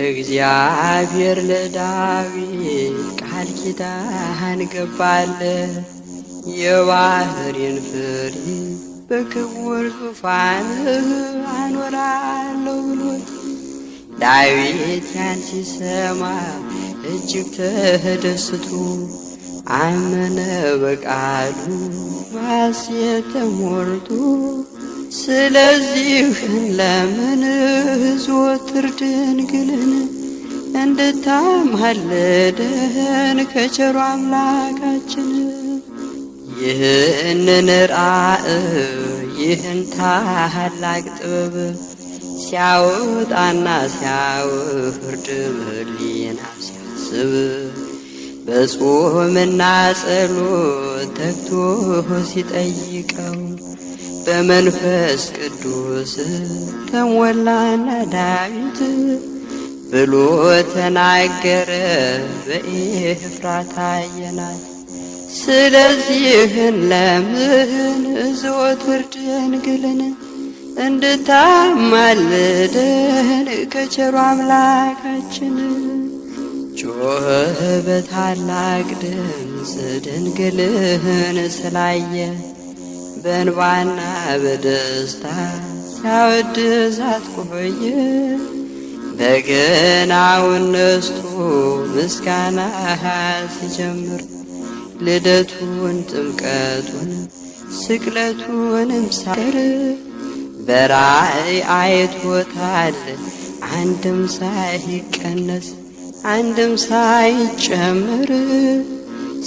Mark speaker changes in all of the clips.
Speaker 1: እግዚአብሔር ለዳዊት ቃል ኪዳን ገባለት የባህሬን ፍሬ በክቡር ዙፋንህ አኖራለሁ ብሎት ዳዊት ያን ሲሰማ እጅግ ተደስቶ አመነ በቃሉ በሐሴት ተሞልቶ ስለዚህ ለምን ዘወትር ድንግልን እንድታማልደን ከቸሩ አምላካችን ይህንን ራእይ ይህን ታላቅ ጥበብ ሲያወጣና ሲያወርድ ሕሊና ሲያስብ በጾምና ጸሎት ተግቶ ሲጠይቀው በመንፈስ ቅዱስ ተሞላና ዳዊት ብሎ ተናገረ በኤፍራታ አየናት። ስለዚህ ለምን ዘወትር ድንግልን እንድታማልደን ከቸሩ አምላካችን ጮኸ በታላቅ ድምፅ ድንግልን ስላየ በእንባና በደስታ ሲያወድሳት ቆየ። በገናውን ነስቶ ምስጋና ሲጀምር ልደቱን ጥምቀቱን ስቅለቱንም ሳይቀር በራእይ አይቶታል አንድም ሳይቀነስ አንድም ሳይጨምር።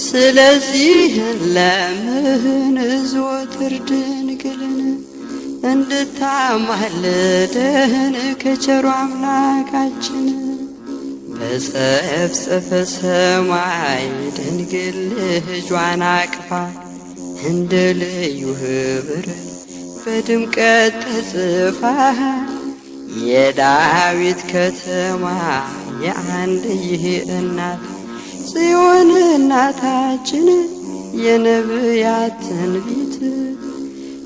Speaker 1: ስለዚህ ለምን ዘወትር ድንግልን እንድታማልደን ከቸሩ አምላካችን በጸፍጸፈ ሰማይ ድንግል ልጇን አቅፋ እንደ ልዩ ኅብር በድምቀት ተጽፋ የዳዊት ከተማ የአንድዬ እናት ጽዮን እናታችን የነቢያት ትንቢት።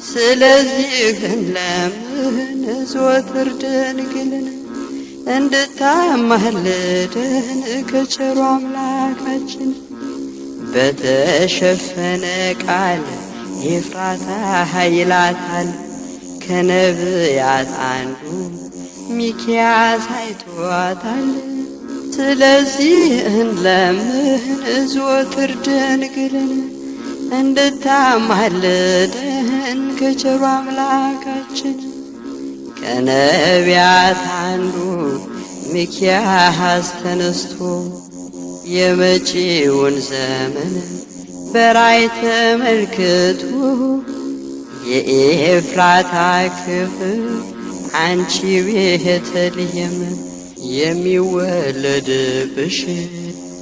Speaker 1: ስለዚህ ለምን ዘወትር ድንግልን እንድታማልደን ከቸሩ አምላካችን በተሸፈነ ቃል ኤፍራታ ይላታል ከነቢያት አንዱ ሚክያስ አይቷታል። ስለዚህ ለምን ዘወትር ድንግልን እንድታማልደን ከቸሩ አምላካችን ከነቢያት አንዱ ሚክያስ ተነስቶ የመጪውን ዘመን በራእይ ተመልክቶ የኤፍራታ ክፍል አንቺ ቤተልሔም የሚወለድብሽ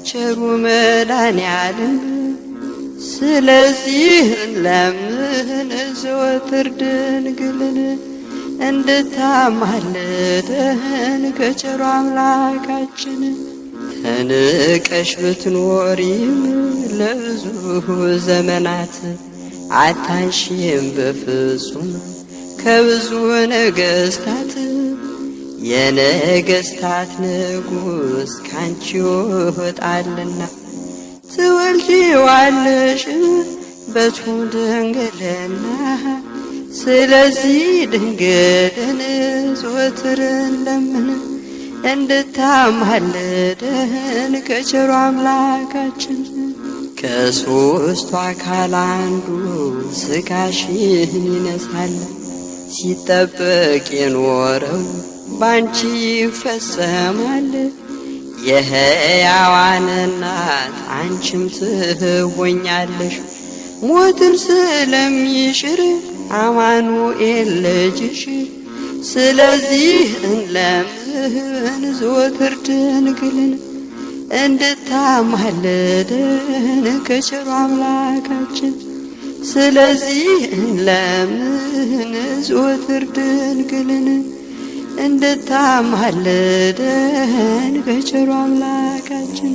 Speaker 1: ቸሩ መድኃኔዓለም ስለዚህ ለምን ዘወትር ድንግልን እንድታማልደን ከቸሩ አምላካችን ተንቀሽ ብትኖሪም ለብዙ ዘመናት አታንሺም በፍጹም ከብዙ ነገሥታት የነገሥታት ንጉሥ ካንቺ ይወጣልና ትወልጂዋለሽ በጽኑ ድንግልና። ስለዚህ ድንግልን ዘወትር ለምን እንድታማልደን ከቸሩ አምላካችን ከሦስቱ አካል አንዱ ሥጋሽን ይነሳል ሲጠበቅ የኖረው ባንቺ ይፈጸማል። የሕያዋን እናት አንቺም ትሆኛለሽ ሞትን ስለሚሽር አማኑኤል ልጅሽ። ስለዚህ ለምን ዘወትር ድንግልን እንድታማልደን ከቸሩ አምላካችን ስለዚህ ለምን ዘወትር ድንግልን እንድታማልደን ከቸሩ አምላካችን